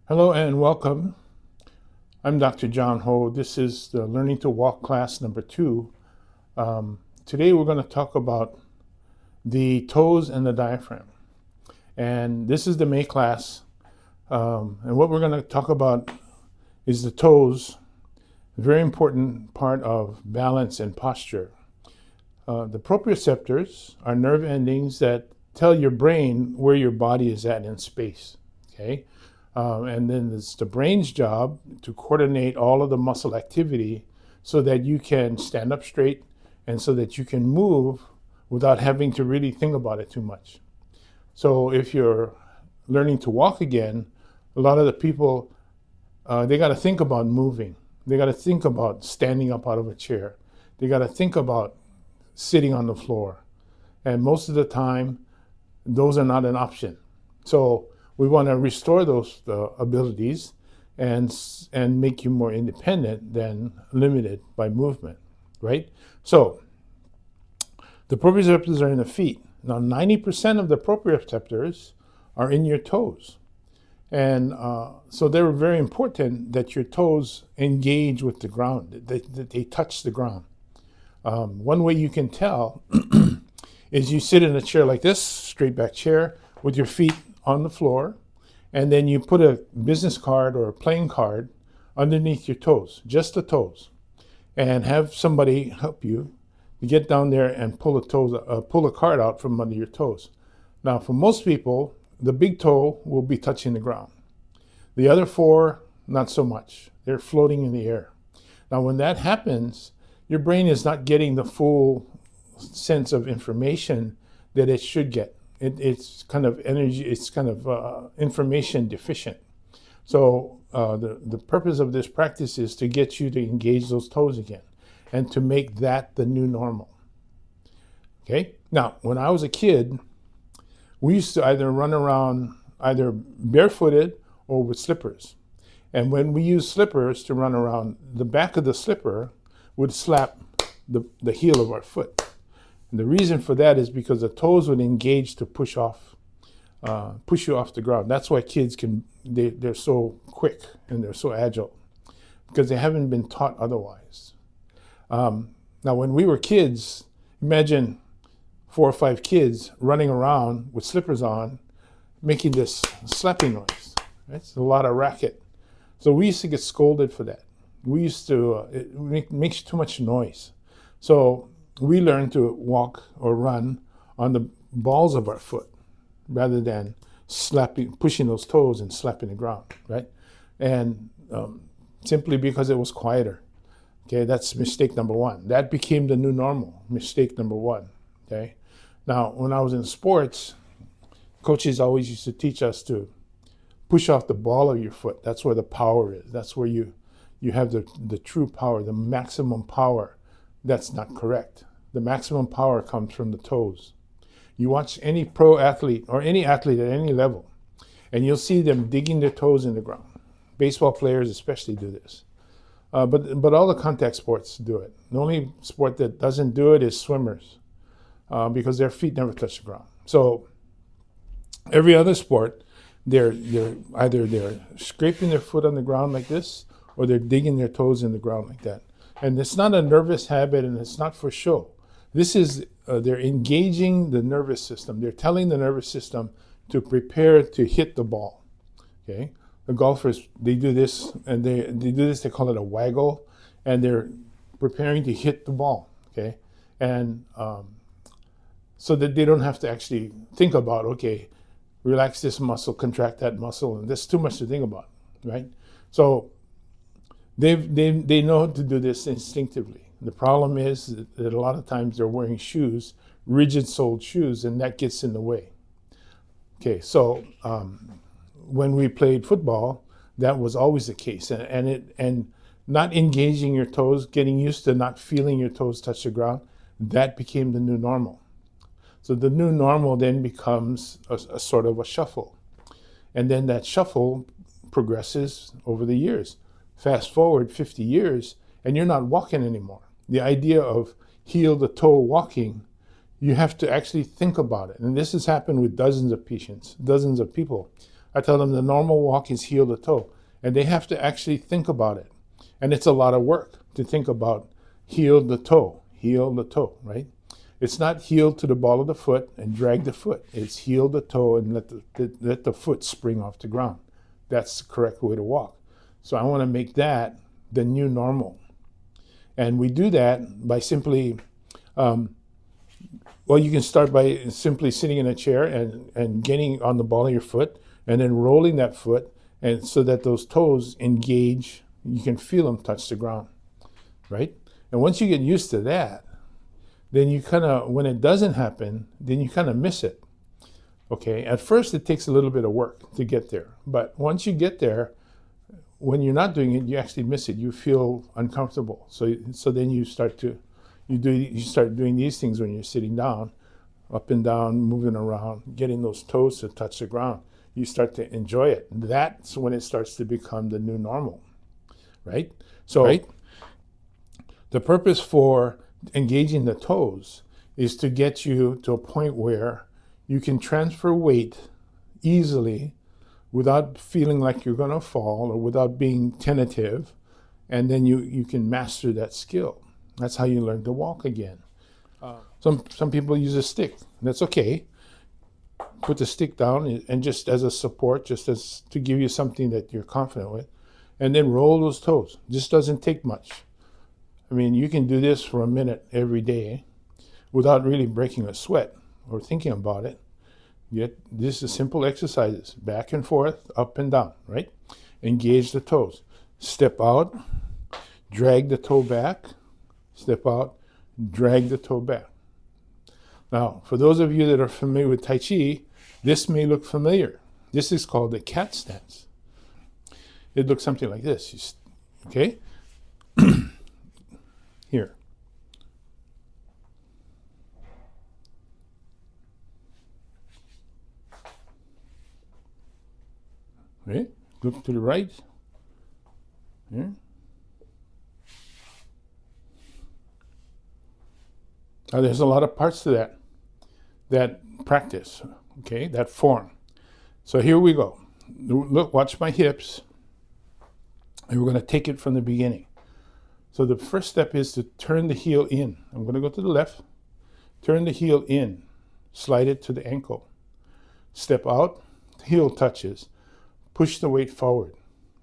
Hello and welcome. I'm Dr. John Ho. This is the Learning to Walk class number 2. Today we're going to talk about the toes and the diaphragm. And this is the May class. And what we're going to talk about is the toes, a very important part of balance and posture. The proprioceptors are nerve endings that tell your brain where your body is at in space. Okay? And then it's the brain's job to coordinate all of the muscle activity so that you can stand up straight and so that you can move without having to really think about it too much. So if you're learning to walk again, a lot of the people, they got to think about moving. They got to think about standing up out of a chair. They got to think about sitting on the floor. And most of the time, those are not an option. So we want to restore those abilities and make you more independent than limited by movement, right? So the proprioceptors are in the feet. Now, 90% of the proprioceptors are in your toes. And so they're very important that your toes engage with the ground, that they touch the ground. One way you can tell is you sit in a chair like this, straight back chair, with your feet on the floor, and then you put a business card or a playing card underneath your toes, just the toes, and have somebody help you to get down there and pull a card out from under your toes. Now, for most people, the big toe will be touching the ground. The other four, not so much. They're floating in the air. Now, when that happens, your brain is not getting the full sense of information that it should get. It's kind of information deficient. So the purpose of this practice is to get you to engage those toes again and to make that the new normal. Okay? Now, when I was a kid, we used to either run around either barefooted or with slippers. And when we used slippers to run around, the back of the slipper would slap the heel of our foot. And the reason for that is because the toes would engage to push you off the ground. That's why kids they're so quick and they're so agile, because they haven't been taught otherwise. Now, when we were kids, imagine 4 or 5 kids running around with slippers on, making this slapping noise. Right? It's a lot of racket. So we used to get scolded for that. We used to, it makes too much noise. So we learned to walk or run on the balls of our foot rather than pushing those toes and slapping the ground, right? And simply because it was quieter. Okay, that's mistake number 1. That became the new normal, mistake number 1, okay? Now, when I was in sports, coaches always used to teach us to push off the ball of your foot. That's where the power is. That's where you have the true power, the maximum power. That's not correct. The maximum power comes from the toes. You watch any pro athlete or any athlete at any level, and you'll see them digging their toes in the ground. Baseball players especially do this. But all the contact sports do it. The only sport that doesn't do it is swimmers, because their feet never touch the ground. So every other sport, they're either scraping their foot on the ground like this, or they're digging their toes in the ground like that. And it's not a nervous habit, and it's not for show. This is, they're engaging the nervous system. They're telling the nervous system to prepare to hit the ball. Okay? The golfers, they do this, and they call it a waggle, and they're preparing to hit the ball. Okay? And so that they don't have to actually think about, okay, relax this muscle, contract that muscle, and there's too much to think about, right? So they know how to do this instinctively. The problem is that a lot of times they're wearing shoes, rigid-soled shoes, and that gets in the way. Okay, so when we played football, that was always the case, and not engaging your toes, getting used to not feeling your toes touch the ground, that became the new normal. So the new normal then becomes a sort of a shuffle, and then that shuffle progresses over the years. Fast forward 50 years, and you're not walking anymore. The idea of heel-to-toe walking, you have to actually think about it. And this has happened with dozens of patients, dozens of people. I tell them the normal walk is heel to toe. And they have to actually think about it. And it's a lot of work to think about heel to toe, right? It's not heel to the ball of the foot and drag the foot. It's heel to toe and let the foot spring off the ground. That's the correct way to walk. So I want to make that the new normal. And we do that by simply, well, you can start by simply sitting in a chair and getting on the ball of your foot and then rolling that foot, and so that those toes engage, you can feel them touch the ground, right? And once you get used to that, then you kind of, when it doesn't happen, then you kind of miss it. Okay, at first it takes a little bit of work to get there, but once you get there, when you're not doing it, you actually miss it. You feel uncomfortable. So then you start doing these things when you're sitting down, up and down, moving around, getting those toes to touch the ground. You start to enjoy it. That's when it starts to become the new normal, right? So the purpose for engaging the toes is to get you to a point where you can transfer weight easily without feeling like you're going to fall or without being tentative, and then you can master that skill. That's how you learn to walk again. Some people use a stick. That's okay. Put the stick down and just as a support, just as to give you something that you're confident with, and then roll those toes. This doesn't take much. I mean, you can do this for a minute every day without really breaking a sweat or thinking about it. Yet this is simple exercises, back and forth, up and down, right? Engage the toes. Step out, drag the toe back, step out, drag the toe back. Now, for those of you that are familiar with Tai Chi, this may look familiar. This is called the cat stance. It looks something like this, okay? Here. Okay, look to the right. Here. Now there's a lot of parts to that practice, okay, that form. So here we go. Look, watch my hips, and we're going to take it from the beginning. So the first step is to turn the heel in. I'm going to go to the left, turn the heel in, slide it to the ankle. Step out, heel touches. Push the weight forward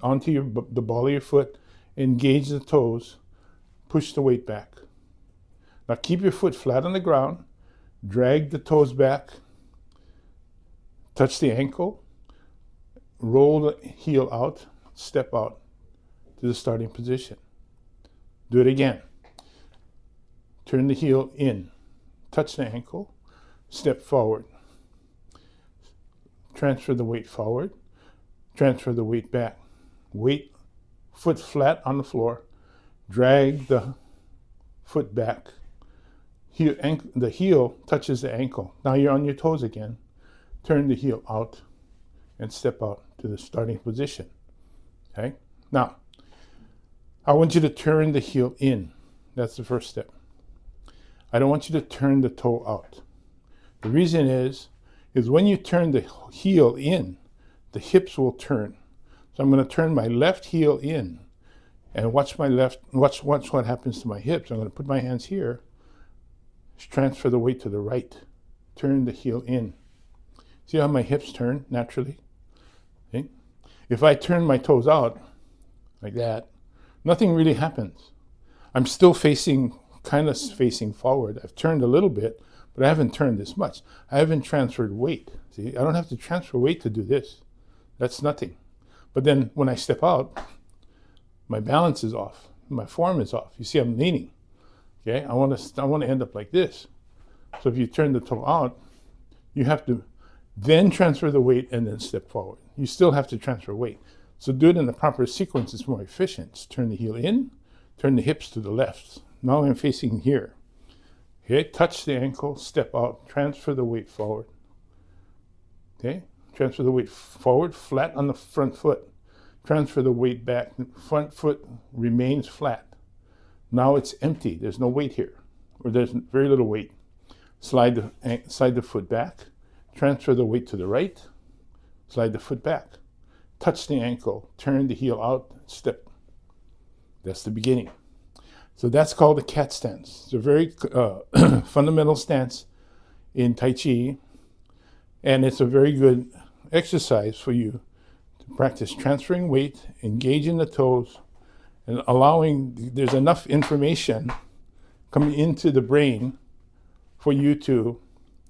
onto the ball of your foot, engage the toes, push the weight back. Now keep your foot flat on the ground, drag the toes back, touch the ankle, roll the heel out, step out to the starting position. Do it again. Turn the heel in, touch the ankle, step forward. Transfer the weight forward. Transfer the weight back. Weight, foot flat on the floor. Drag the foot back. The heel touches the ankle. Now you're on your toes again. Turn the heel out and step out to the starting position. Okay? Now, I want you to turn the heel in. That's the first step. I don't want you to turn the toe out. The reason is when you turn the heel in, the hips will turn. So I'm going to turn my left heel in and watch what happens to my hips. I'm going to put my hands here, transfer the weight to the right, turn the heel in. See how my hips turn naturally? Okay? If I turn my toes out like that, nothing really happens. I'm still kind of facing forward. I've turned a little bit, but I haven't turned this much. I haven't transferred weight. See, I don't have to transfer weight to do this. That's nothing. But then when I step out, my balance is off. My form is off. You see, I'm leaning. Okay, I want to end up like this. So if you turn the toe out, you have to then transfer the weight and then step forward. You still have to transfer weight. So do it in the proper sequence. It's more efficient. Just turn the heel in, turn the hips to the left. Now I'm facing here. Okay, touch the ankle, step out, transfer the weight forward. Okay, transfer the weight forward, flat on the front foot. Transfer the weight back. The front foot remains flat. Now it's empty. There's no weight here, or there's very little weight. Slide the foot back. Transfer the weight to the right. slide the foot back, touch the ankle, turn the heel out, step. That's the beginning. So that's called the cat stance. It's a very fundamental stance in Tai Chi, and it's a very good exercise for you to practice transferring weight, engaging the toes, and allowing, there's enough information coming into the brain for you to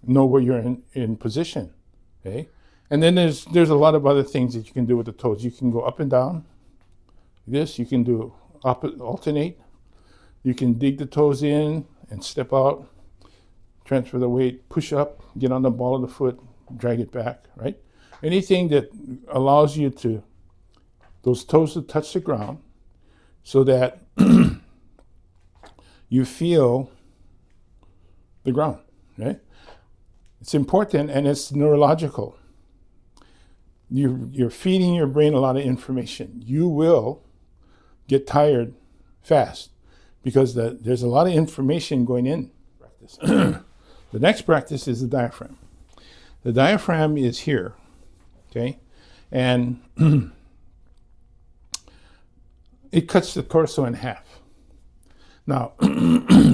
know where you're in position, okay? And then there's a lot of other things that you can do with the toes. You can go up and down, this, you can do alternate. You can dig the toes in and step out, transfer the weight, push up, get on the ball of the foot, drag it back, right? Anything that allows you to, those toes to touch the ground so that you feel the ground, right? It's important and it's neurological. You're feeding your brain a lot of information. You will get tired fast because there's a lot of information going in. The next practice is the diaphragm. The diaphragm is here, okay? And it cuts the torso in half. Now,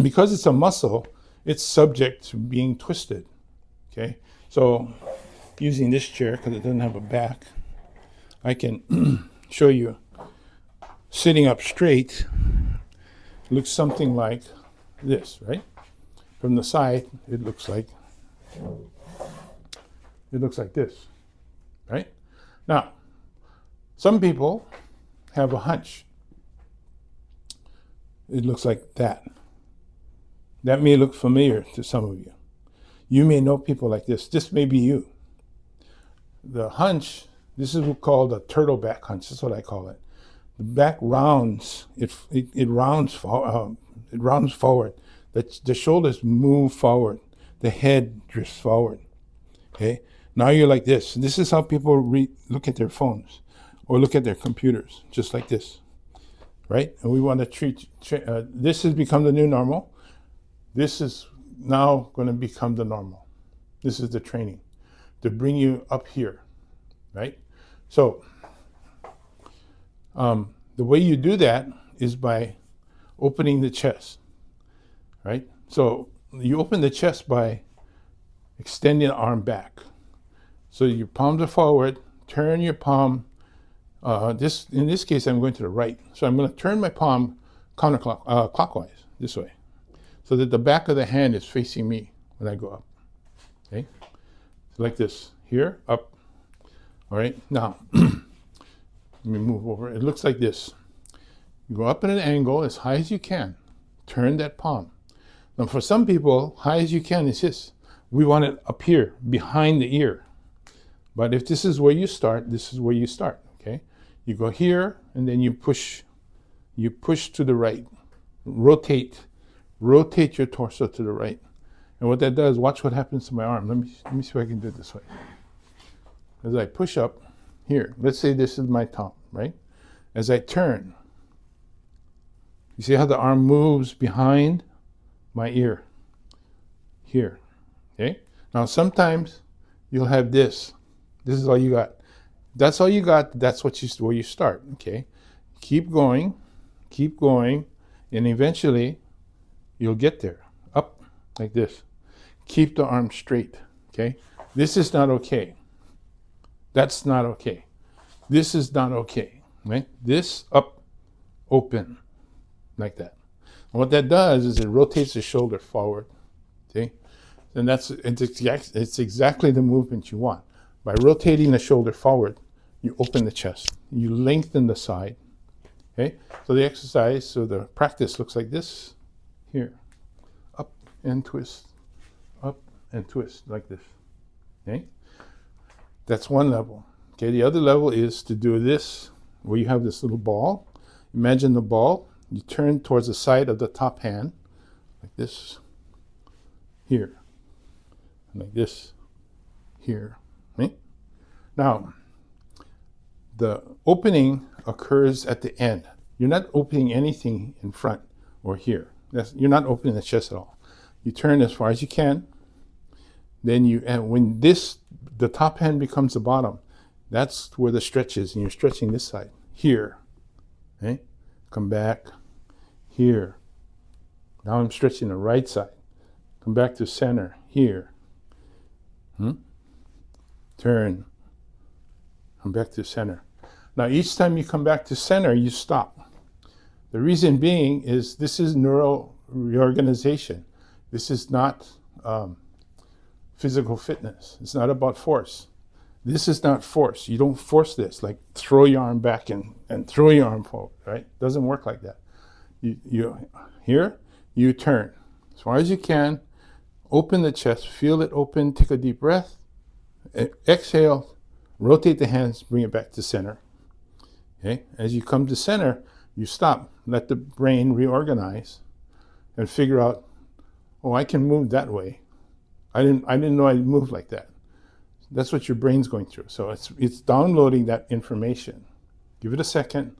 because it's a muscle, it's subject to being twisted, okay? So using this chair, because it doesn't have a back, I can show you sitting up straight. Looks something like this, right? From the side, it looks like this, right? Now, some people have a hunch. It looks like that. That may look familiar to some of you. You may know people like this. This may be you. The hunch, this is called a turtle back hunch. That's what I call it. The back rounds. It rounds forward. The shoulders move forward. The head drifts forward. Okay. Now you're like this. This is how people look at their phones or look at their computers, just like this, right? And we want to treat. This has become the new normal. This is now going to become the normal. This is the training to bring you up here, right? So the way you do that is by opening the chest, right? So you open the chest by extending the arm back. So your palms are forward, turn your palm, in this case I'm going to the right. So I'm going to turn my palm clockwise, this way, so that the back of the hand is facing me when I go up, okay? So like this, here, up, all right? Now, let me move over. It looks like this. You go up at an angle as high as you can. Turn that palm. Now, for some people, high as you can is this. We want it up here, behind the ear. But if this is where you start, this is where you start, okay? You go here, and then you push to the right. Rotate your torso to the right. And what that does, watch what happens to my arm. Let me see if I can do it this way. As I push up here, let's say this is my top, right? As I turn, you see how the arm moves behind my ear here, okay? Now sometimes you'll have this. This is all you got. That's all you got. That's where you start, okay? Keep going, and eventually you'll get there. Up like this. Keep the arm straight, okay? This is not okay. That's not okay. This is not okay, right? This up, open, like that. And what that does is it rotates the shoulder forward, okay? And it's exactly the movement you want. By rotating the shoulder forward, you open the chest. You lengthen the side, okay? So the exercise, so the practice looks like this, here. Up and twist, like this, okay? That's one level. Okay, the other level is to do this, where you have this little ball. Imagine the ball. You turn towards the side of the top hand, like this, here, and like this, here. Okay? Now, the opening occurs at the end. You're not opening anything in front or here. You're not opening the chest at all. You turn as far as you can. Then and when the top hand becomes the bottom, That's where the stretch is, and you're stretching this side. Here. Okay? Come back. Here. Now I'm stretching the right side. Come back to center. Here. Turn. Come back to center. Now each time you come back to center, you stop. The reason being is this is neural reorganization. This is not physical fitness. It's not about force. This is not force. You don't force this, like throw your arm back and throw your arm forward, right? It doesn't work like that. Here, you turn as far as you can, open the chest, feel it open, take a deep breath, exhale, rotate the hands, bring it back to center. Okay? As you come to center, you stop, let the brain reorganize and figure out, oh, I can move that way. I didn't know I'd move like that. That's what your brain's going through. So it's downloading that information. Give it a second,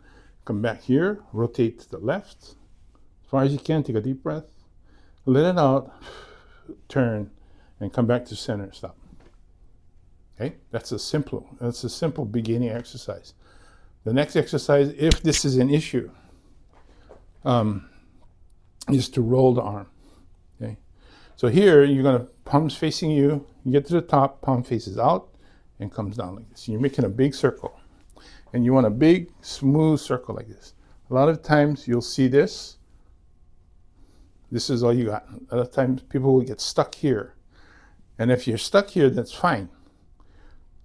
come back here, rotate to the left. As far as you can, take a deep breath, let it out, turn, and come back to center, stop. Okay, that's a simple beginning exercise. The next exercise, if this is an issue, is to roll the arm. Okay, so here you're going to palms facing you. You get to the top, palm faces out, and comes down like this. You're making a big circle, and you want a big, smooth circle like this. A lot of times you'll see this. This is all you got. A lot of times people will get stuck here, and if you're stuck here, that's fine.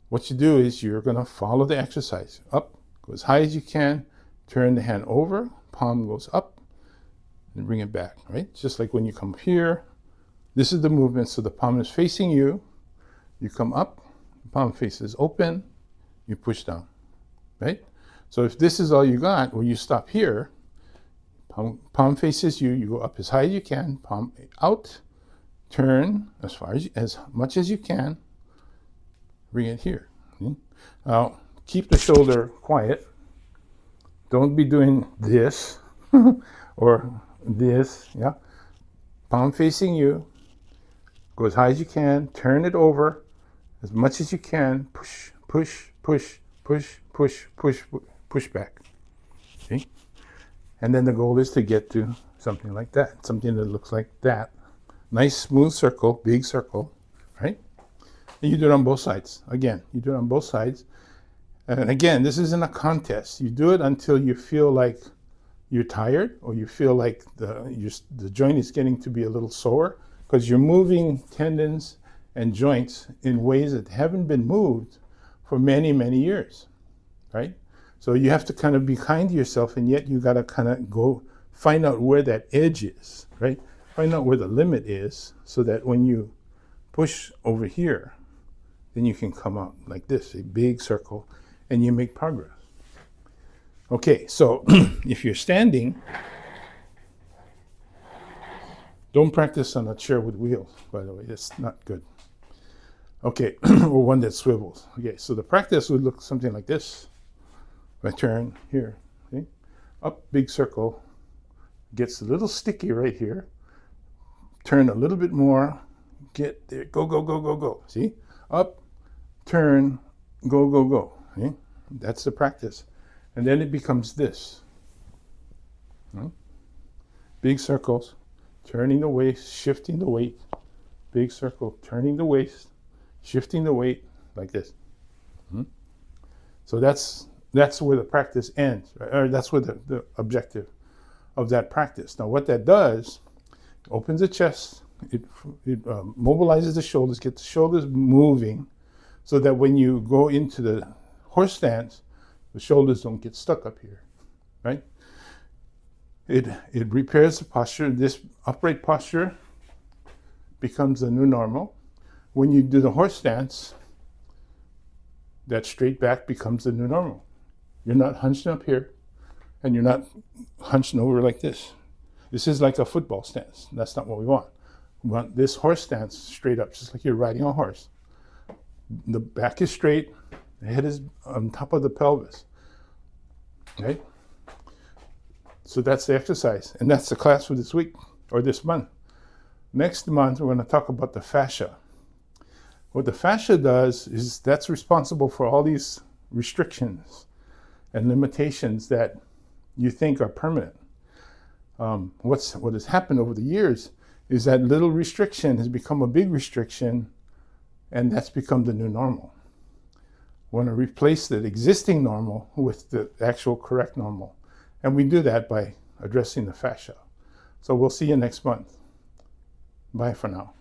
What you do is you're going to follow the exercise. Up, go as high as you can, turn the hand over, palm goes up, and bring it back, right? Just like when you come here, this is the movement. So the palm is facing you, you come up, the palm faces open, you push down, right? So if this is all you got, well, you stop here, palm faces you, you go up as high as you can, palm out, turn as much as you can, bring it here. Now, keep the shoulder quiet. Don't be doing this or this, yeah? Palm facing you, go as high as you can, turn it over as much as you can, push, push, push, push, push, push, push back. See? And then the goal is to get to something like that, something that looks like that. Nice smooth circle, big circle, right? And you do it on both sides. Again, you do it on both sides. And again, this isn't a contest. You do it until you feel like you're tired, or you feel like the joint is getting to be a little sore, because you're moving tendons and joints in ways that haven't been moved for many, many years, right? So you have to kind of be kind to yourself, and yet you got to kind of go find out where that edge is, right? Find out where the limit is, so that when you push over here, then you can come out like this, a big circle, and you make progress. Okay, so if you're standing, don't practice on a chair with wheels, by the way. That's not good. Okay, or one that swivels. Okay, so the practice would look something like this. I turn here, okay? Up, big circle, gets a little sticky right here. Turn a little bit more, get there, go, go, go, go, go. See? Up, turn, go, go, go. Okay? That's the practice. And then it becomes this. Right? Big circles, turning the waist, shifting the weight. Big circle, turning the waist, shifting the weight, like this. So that's where the practice ends, right? Or that's where the objective of that practice. Now what that does, opens the chest, it mobilizes the shoulders, gets the shoulders moving, so that when you go into the horse stance, the shoulders don't get stuck up here, right? It repairs the posture. This upright posture becomes the new normal. When you do the horse stance, that straight back becomes the new normal. You're not hunched up here, and you're not hunched over like this. This is like a football stance. That's not what we want. We want this horse stance straight up, just like you're riding a horse. The back is straight, the head is on top of the pelvis. Okay? So that's the exercise, and that's the class for this week, or this month. Next month, we're going to talk about the fascia. What the fascia does is that's responsible for all these restrictions and limitations that you think are permanent. What has happened over the years is that little restriction has become a big restriction, and that's become the new normal. We want to replace the existing normal with the actual correct normal. And we do that by addressing the fascia. So we'll see you next month. Bye for now.